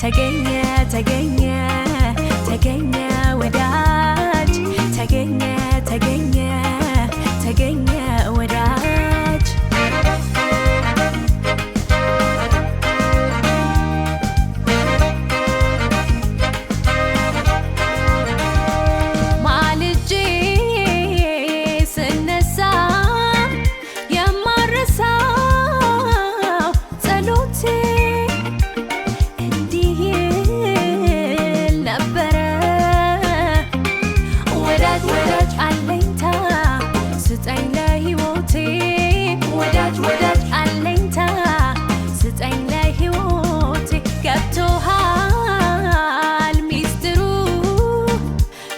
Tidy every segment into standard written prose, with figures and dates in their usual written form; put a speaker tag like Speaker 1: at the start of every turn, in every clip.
Speaker 1: ተገኘ ተገኘ ተገኘ ወዳጅ ተገኘ ተገኘ ተገኘ ወዳጅ ማልጄ ስነሳ የማረሳው ጸሎቴ እንዲህ ነበረ ወዳጅ ወዳጅ አለኝታ ስጠኝ ለሕይወቴ ወዳጅ ወዳጅ አለኝታ ስጠኝ ለሕይወቴ ገብቶሃል ሚስጥሩ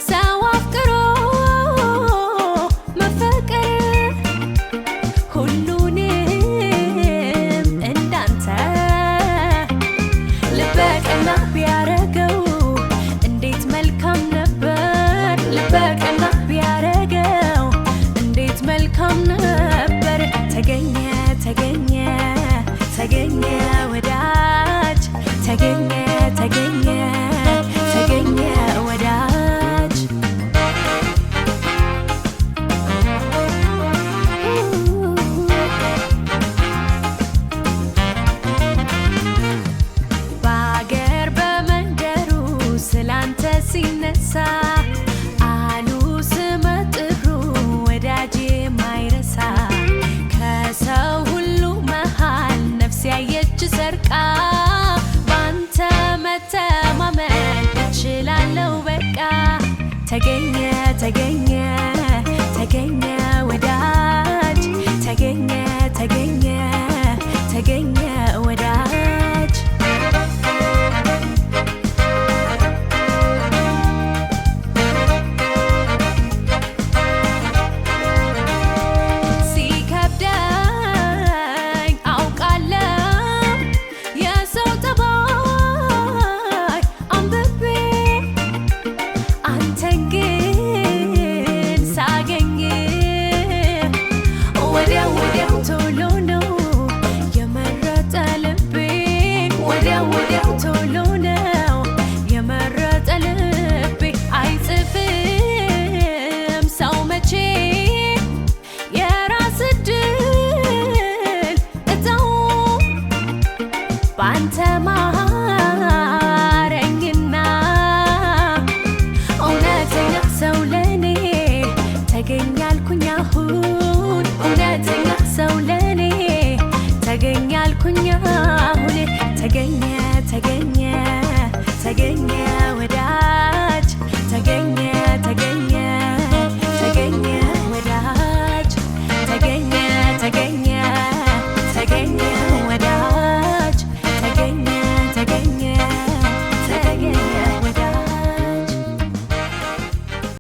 Speaker 1: ሰው አፍቅሮ መፈቀር ሁሉንም እንዳንተ ልበቀና ቢያረገው እንዴት መልካም ነበር ልበቀና ቢያረገው እንዴት መልካም ነበር ተገኘ ተገኘ ተገኘ ወዳጅ ተገኘ ተገኘ ተገኘ ወዳጅ በአገር በመንደሩ ስላንተ ሲነሳ አሉ ስመጥሩ ወዳጅ የማይረሳ ከሰው ሁሉ መሃል ነፍስ ያየች ሰርቃ ባንተ መተማመን እችላለሁ በቃ ተገኘ ተገኘ ተገኘ ወዳጅ ተገኘ ተገኘ ተገኘ ወዳጅ ሲከብደኝ አውቃለሁ የሰው ጠባይ አንብቤ አንተን ግን ሳገኝ ወዲያው ወዲያው ቶሎ ነው የመረጠ ልቤ ወዲያው ወዲያው ቶሎ ነው የመረጠ ልቤ አይጽፍም ሰው መቼ የራስ ዕድል እጣው ባንተ ማረኝና እውነተኛ ሰው ለኔ ተገኛልኩኝ አሁን እውነተኛ ሰው ለኔ ተገኛልኩኝ አሁን ተገኘ